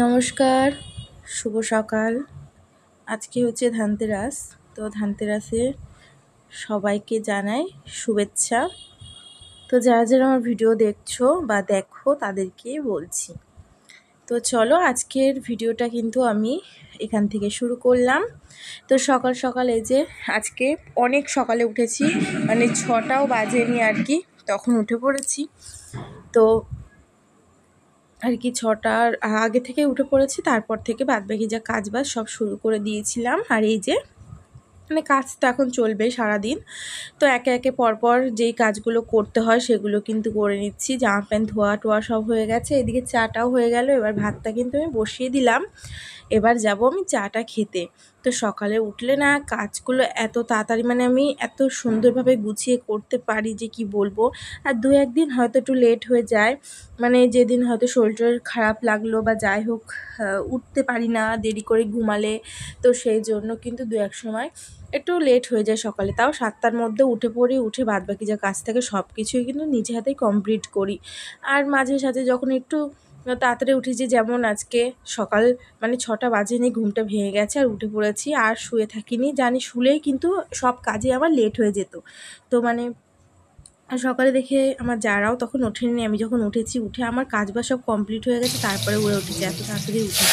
নমস্কার, শুভ সকাল। আজকে হচ্ছে ধানতেরাস। তো ধানতেরাসে সবাইকে জানাই শুভেচ্ছা। তো যারা যারা আমার ভিডিও দেখছো বা দেখো তাদেরকে বলছি। তো চলো আজকের ভিডিওটা কিন্তু আমি এখান থেকে শুরু করলাম। তো সকাল সকাল এই যে আজকে অনেক সকালে উঠেছি, মানে 6টাও বাজেনি আর কি, তখন উঠে পড়েছি। তো আর কি 6টার আগে থেকে উঠে পড়েছি, তারপর থেকে বাদবাকি যা কাজ বাজ সব শুরু করে দিয়েছিলাম। আর এই যে মানে কাজ তো এখন চলবে সারাদিন, তো একে একে পরপর যেই কাজগুলো করতে হয় সেগুলো কিন্তু করে নিচ্ছি। জামা প্যান্ট ধোয়া টোয়া সব হয়ে গেছে, এদিকে চাটাও হয়ে গেল। এবার ভাতটা কিন্তু আমি বসিয়ে দিলাম, এবার যাব আমি চাটা খেতে। তো সকালে উঠলে না কাজগুলো এত তাড়াতাড়ি, মানে আমি এত সুন্দরভাবে গুছিয়ে করতে পারি যে কি বলবো। আর দু একদিন হয়তো একটু লেট হয়ে যায়, মানে যেদিন হয়তো শরীর খারাপ লাগলো বা যাই হোক, উঠতে পারি না দেরি করে ঘুমালে, তো সেই জন্য কিন্তু দু এক সময় একটু লেট হয়ে যায় সকালে। তাও 7টার মধ্যে উঠে পড়ি, উঠে বাদবাকি যা কাজ থাকে সব কিছুই কিন্তু নিজে হাতেই কমপ্লিট করি। আর মাঝে সাঝে যখন একটু তাড়াতাড়ি উঠেছি, যেমন আজকে সকাল মানে 6টা বাজেনি, ঘুমটা ভেঙে গেছে আর উঠে পড়েছি, আর শুয়ে থাকিনি। জানি শুলেই কিন্তু সব কাজে আমার লেট হয়ে যেত। তো মানে সকালে দেখে আমার যারাও তখন ওঠেনি, আমি যখন উঠেছি, উঠে আমার কাজ বাজ সব কমপ্লিট হয়ে গেছে, তারপরে উড়ে উঠেছে, এত তাড়াতাড়ি উঠেছি।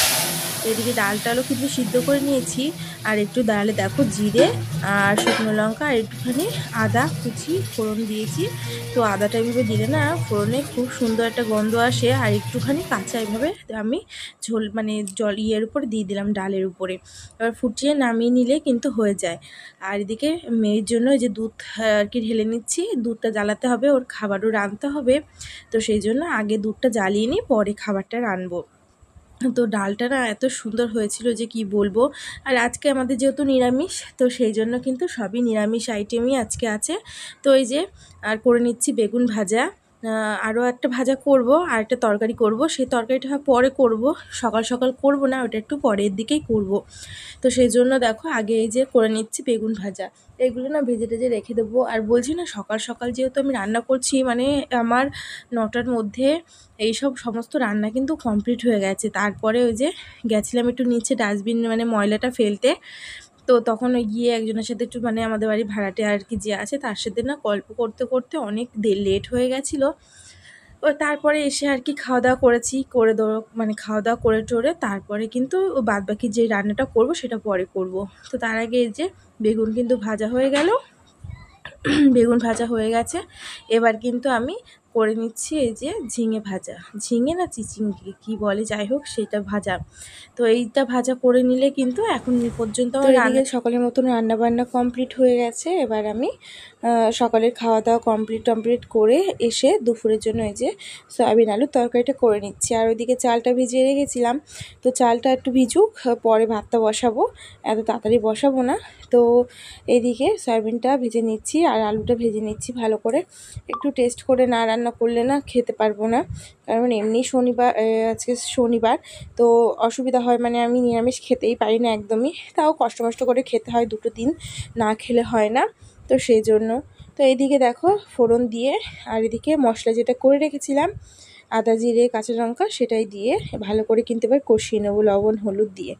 তো এদিকে ডালটালও কিন্তু সিদ্ধ করে নিয়েছি, আর একটু ডালে দেখো জিরে আর শুকনো লঙ্কা আর একটুখানি আদা কুচি ফোড়ন দিয়েছি। তো আদাটা এইভাবে দিলে না ফোড়নে খুব সুন্দর একটা গন্ধ আসে, আর একটুখানি কাঁচা এইভাবে আমি ঝোল মানে জল ইয়ের উপরে দিয়ে দিলাম, ডালের উপরে। এবার ফুটিয়ে নামিয়ে নিলে কিন্তু হয়ে যায়। আর এদিকে মেয়ের জন্য এই যে দুধ আর কি ঢেলে নিচ্ছি, দুধটা জ্বালাতে হবে, ওর খাবারও রাঁধতে হবে। তো সেই জন্য আগে দুধটা জ্বালিয়ে নিই, পরে খাবারটা রাঁধবো। তো ডালটা না এত সুন্দর হয়েছিল যে কি বলবো। আর আজকে আমাদের যেহেতু নিরামিষ, তো সেই জন্য কিন্তু সবই নিরামিষ আইটেমই আজকে আছে। তো এই যে আর করে নিচ্ছি বেগুন ভাজা, আরও একটা ভাজা করব, আর একটা তরকারি করব। সেই তরকারিটা পরে করব, সকাল সকাল করব না, ওটা একটু পরের দিকেই করব। তো সেই জন্য দেখো আগে এই যে করে নিচ্ছি বেগুন ভাজা, এগুলো না ভেজে টেজে রেখে দেবো। আর বলছি না সকাল সকাল যেহেতু আমি রান্না করছি, মানে আমার 9টার মধ্যে এইসব সমস্ত রান্না কিন্তু কমপ্লিট হয়ে গেছে। তারপরে ওই যে গেছিলাম একটু নিচে ডাস্টবিন মানে ময়লাটা ফেলতে, তো তখন ওই গিয়ে একজনের সাথে একটু মানে আমাদের বাড়ি ভাড়াটে আর কি যে আছে, তার সাথে না গল্প করতে করতে অনেক লেট হয়ে গেছিলো। ও তারপরে এসে আর কি খাওয়া দাওয়া করেছি, করে মানে খাওয়া দাওয়া করে টোরে তারপরে কিন্তু বাদবাকি যে রান্নাটা করব সেটা পরে করব। তো তার আগে এই যে বেগুন কিন্তু ভাজা হয়ে গেল, বেগুন ভাজা হয়ে গেছে। এবার কিন্তু আমি করে নিচ্ছি এই যে ঝিঙে ভাজা, ঝিঙে না চিচিঙ্গে কী বলে, যাই হোক সেটা ভাজা। তো এইটা ভাজা করে নিলে কিন্তু এখন পর্যন্ত আমার এদিকে সকালের মতন রান্নাবান্না কমপ্লিট হয়ে গেছে। এবার আমি সকালের খাওয়া দাওয়া কমপ্লিট করে এসে দুপুরের জন্য এই যে সয়াবিন আলুর তরকারিটা করে নিচ্ছি। আর ওইদিকে চালটা ভিজিয়ে রেখেছিলাম, তো চালটা একটু ভিজুক, পরে ভাতটা বসাবো, এত তাড়াতাড়ি বসাবো না। তো এদিকে সয়াবিনটা ভেজে নিচ্ছি আর আলুটা ভেজে নিচ্ছি ভালো করে। একটু টেস্ট করে না রান্না করলে না খেতে পারবো না, কারণ এমনি শনিবার, আজকে শনিবার, তো অসুবিধা হয়, মানে আমি নিরামিষ খেতেই পারি না একদমই, তাও কষ্ট মষ্ট করে খেতে হয়, 2 দিন না খেলে হয় না, তো সেই জন্য। তো এইদিকে দেখো ফোড়ন দিয়ে, আর এদিকে মশলা যেটা করে রেখেছিলাম আদা জিরে কাঁচা লঙ্কা, সেটাই দিয়ে ভালো করে কিন্তু এবার কষিয়ে নেবো লবণ হলুদ দিয়ে।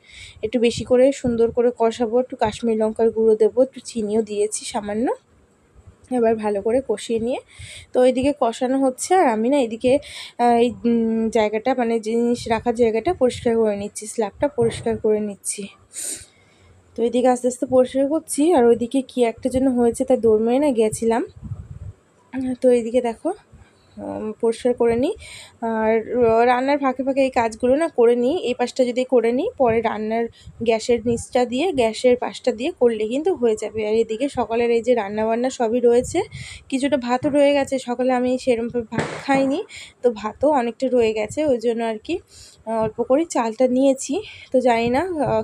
একটু বেশি করে সুন্দর করে কষাবো, একটু কাশ্মীরি লঙ্কার গুঁড়ো দেবো, একটু চিনিও দিয়েছি সামান্য। এবার ভালো করে কষিয়ে নিয়ে তো এইদিকে কষানো হচ্ছে, আর আমি না এদিকে এই জায়গাটা মানে জিনিস রাখার জায়গাটা পরিষ্কার করে নিচ্ছি, স্ল্যাবটা পরিষ্কার করে নিচ্ছি। তো এইদিকে আস্তে আস্তে পরিষ্কার করছি, আর ওইদিকে কী একটা জন্য হয়েছে তাই দৌড় মেরে না গেছিলাম। তো এইদিকে দেখো পরিষ্কার করে নিই, আর রান্নার ফাঁকে ফাঁকে এই কাজগুলো না করে নিই। এই পাশটা যদি করে নিই, পরে রান্নার গ্যাসের নিচটা দিয়ে গ্যাসের পাশটা দিয়ে করলে কিন্তু হয়ে যাবে। আর এদিকে সকালের এই যে রান্নাবান্না সবই রয়েছে, কিছুটা ভাতও রয়ে গেছে, সকালে আমি সেরকমভাবে ভাত খাইনি, তো ভাতও অনেকটা রয়ে গেছে, ওই জন্য আর কি অল্প করে চালটা নিয়েছি। তো জানি না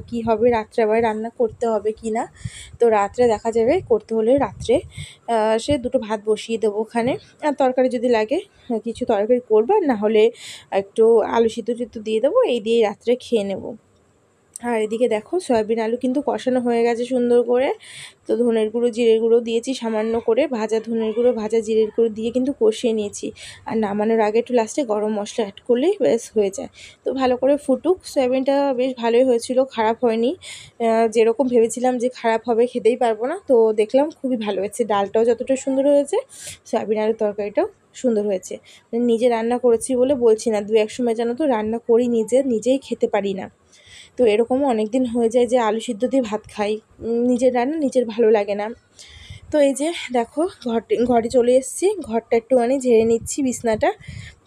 কি হবে, রাত্রে আবার রান্না করতে হবে কি না, তো রাত্রে দেখা যাবে, করতে হলে রাত্রে সে 2টো ভাত বসিয়ে দেবো ওখানে। আর তরকারি যদি লাগে কিছু তরকারি করবো, না হলে একটু আলু সিদ্ধ টিদ্ধ দিয়ে দেবো, এই দিয়েই রাত্রে খেয়ে নেব। আর এদিকে দেখো সয়াবিন আলু কিন্তু কষানো হয়ে গেছে সুন্দর করে। তো ধনের গুঁড়ো জিরের গুঁড়ো দিয়েছি সামান্য করে, ভাজা ধনের গুঁড়ো ভাজা জিরের গুঁড়ো দিয়ে কিন্তু কষিয়ে নিয়েছি। আর নামানোর আগে একটু লাস্টে গরম মশলা অ্যাড করলেই বেশ হয়ে যায়। তো ভালো করে ফুটুক। সয়াবিনটা বেশ ভালোই হয়েছিল, খারাপ হয়নি। যেরকম ভেবেছিলাম যে খারাপ হবে, খেতেই পারবো না, তো দেখলাম খুবই ভালো হয়েছে। ডালটাও যতটা সুন্দর হয়েছে, সয়াবিন আলুর তরকারিটাও সুন্দর হয়েছে। নিজে রান্না করেছি বলে বলছি না, দু এক সময় জানো তো রান্না করি নিজেই খেতে পারি না। তো এরকমও অনেক দিন হয়ে যায় যে আলু সিদ্ধ দিয়ে ভাত খাই, নিজের রান্না নিজের ভালো লাগে না। তো এই যে দেখো ঘরে চলে এসেছি, ঘরটা একটুখানি ঝেড়ে নিচ্ছি, বিছনাটা।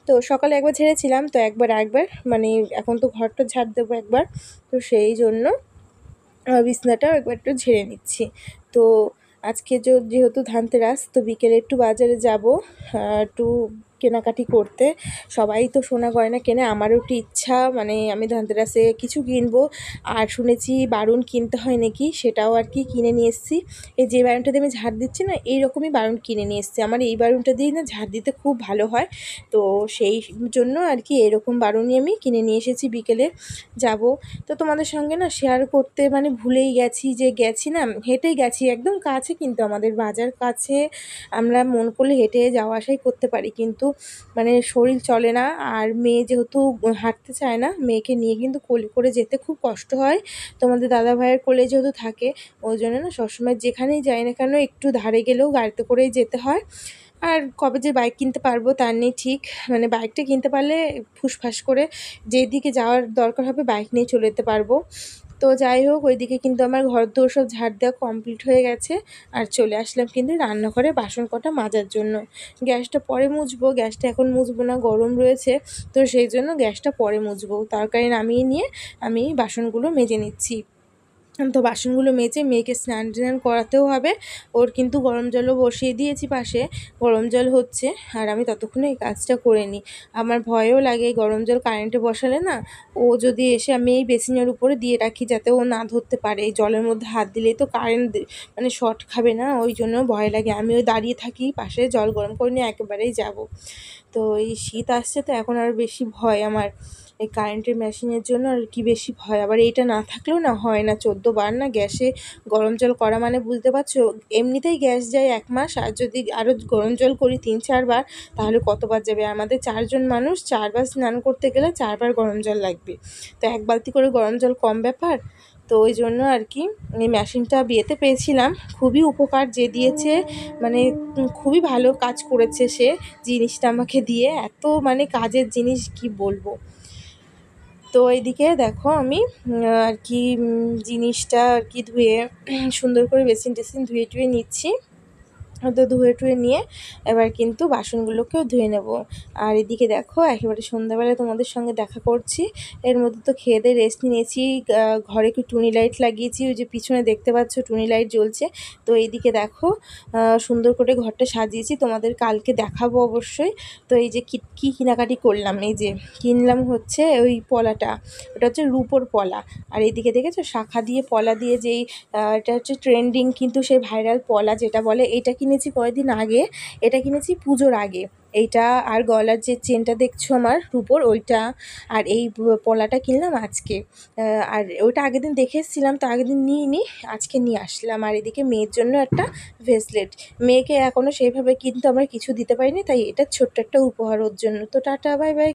তো সকালে একবার ঝেড়েছিলাম, তো একবার মানে এখন তো ঘরটা ঝাড় দেবো একবার, তো সেই জন্য বিছনাটাও একবার একটু ঝেড়ে নিচ্ছি। তো আজকে যেহেতু ধানতেরাস, তো বিকেলে একটু বাজারে যাব একটু কেনাকাটি করতে। সবাই তো সোনা গয়না কেনে, আমারও একটু ইচ্ছা, মানে আমি ধানতেরাসে কিছু কিনবো। আর শুনেছি বারুণ কিনতে হয় নাকি, সেটাও আর কি কিনে নিয়ে এসেছি। এই যে বারুণটা দিয়ে আমি ঝাড় দিচ্ছি না, এইরকমই বারুণ কিনে নিয়ে এসেছি। আমার এই বারুণটা দিয়ে না ঝাড় দিতে খুব ভালো হয়, তো সেই জন্য আর কি এরকম বারুণই আমি কিনে নিয়ে এসেছি। বিকেলে যাব, তো তোমাদের সঙ্গে না শেয়ার করতে মানে ভুলেই গেছি যে গেছি না, হেঁটেই গেছি, একদম কাছে কিন্তু আমাদের বাজার কাছে, আমরা মন করলে হেঁটে যাওয়া আসাই করতে পারি, কিন্তু মানে শরীর চলে না। আর মেয়ে যেহেতু হাঁটতে চায় না, মেয়েকে নিয়ে কিন্তু কোলে করে যেতে খুব কষ্ট হয়। তোমাদের দাদা ভাইয়ের কোলে যেহেতু থাকে, ওই জন্য না সবসময় যেখানেই যাই না কেন একটু ধারে গেলেও গাড়িতে করেই যেতে হয়। আর কবে যে বাইক কিনতে পারবো তার নেই ঠিক, মানে বাইকটা কিনতে পারলে ফুসফাস করে যেদিকে যাওয়ার দরকার হবে বাইক নিয়ে চলে যেতে পারবো। তো যাই হোক, ওইদিকে কিন্তু আমার ঘরদোর সব ঝাড় দেওয়া কমপ্লিট হয়ে গেছে। আর চলে আসলাম কিন্তু রান্নাঘরে বাসন কটা মাজার জন্য। গ্যাসটা পরে মুছবো, গ্যাসটা এখন মুছবো না, গরম রয়েছে, তো সেই জন্য গ্যাসটা পরে মুছবো। তরকারি নামিয়ে নিয়ে আমি বাসনগুলো মেজে নিচ্ছি। তো বাসনগুলো মেজে মেয়েকে স্নান টান করাতেও হবে, ওর কিন্তু গরম জলও বসিয়ে দিয়েছি পাশে, গরম জল হচ্ছে। আর আমি ততক্ষণে এই কাজটা করে নিই। আমার ভয়ও লাগে গরম জল কারেন্টে বসালে না, ও যদি এসে, আমি এই বেসিনের উপরে দিয়ে রাখি যাতে ও না ধরতে পারে, এই জলের মধ্যে হাত দিলেই তো কারেন্ট মানে শর্ট খাবে না, ওই জন্য ভয় লাগে। আমিও দাঁড়িয়ে থাকি পাশে, জল গরম করে নিয়ে একেবারেই যাব। তো এই শীত আসছে তো এখন আর বেশি ভয় আমার, এই কারেন্টের মেশিনের জন্য আর কি বেশি ভয়। আবার এইটা না থাকলেও না হয় না, 14 বার না গ্যাসে গরম জল করা, মানে বুঝতে পারছো, এমনিতেই গ্যাস যায় 1 মাস, আর যদি আরও গরম জল করি 3-4 বার, তাহলে কতবার যাবে। আমাদের 4 জন মানুষ, 4 বার স্নান করতে গেলে 4 বার গরম জল লাগবে, তো 1 বালতি করে গরম জল কম ব্যাপার। তো ওই জন্য আর কি এই মেশিনটা বিয়েতে পেয়েছিলাম, খুবই উপকার যে দিয়েছে, মানে খুবই ভালো কাজ করেছে সে, জিনিসটা আমাকে দিয়ে, এত মানে কাজের জিনিস কি বলবো। তো এইদিকে দেখো আমি আর কি জিনিসটা আর কি ধুয়ে সুন্দর করে বেসিন টেসিন ধুয়ে টুয়ে নিচ্ছি। তো ধুয়ে টুয়ে নিয়ে এবার কিন্তু বাসনগুলোকেও ধুয়ে নেব। আর এদিকে দেখো একেবারে সন্ধ্যাবেলায় তোমাদের সঙ্গে দেখা করছি। এর মধ্যে তো খেয়ে দিয়ে রেস্ট নিয়েছি, ঘরে একটু টুনি লাইট লাগিয়েছি, ওই যে পিছনে দেখতে পাচ্ছ টুনি লাইট জ্বলছে। তো এইদিকে দেখো সুন্দর করে ঘরটা সাজিয়েছি, তোমাদের কালকে দেখাবো অবশ্যই। তো এই যে কী কেনাকাটি করলাম, এই যে কিনলাম হচ্ছে ওই পলাটা, ওটা হচ্ছে রুপোর পলা। আর এইদিকে দেখেছো শাখা দিয়ে পলা দিয়ে যেই এটা হচ্ছে ট্রেন্ডিং কিন্তু সেই ভাইরাল পলা যেটা বলে, এটা কিনেছি কয়েকদিন আগে, এটা কিনেছি পুজোর আগে এইটা। আর গলার যে চেনটা দেখছো আমার রুপোর ওইটা, আর এই পলাটা কিনলাম আজকে। আর ওইটা আগের দিন দেখে এসেছিলাম, তো আগের দিন নিইনি, আজকে নিয়ে আসলাম। আর এদিকে মেয়ের জন্য একটা ভেসলেট, মেয়েকে এখনও সেইভাবে কিন্তু আমরা কিছু দিতে পারিনি, তাই এটা ছোট্ট একটা উপহার ওর জন্য। তো টাটা, বাই বাই।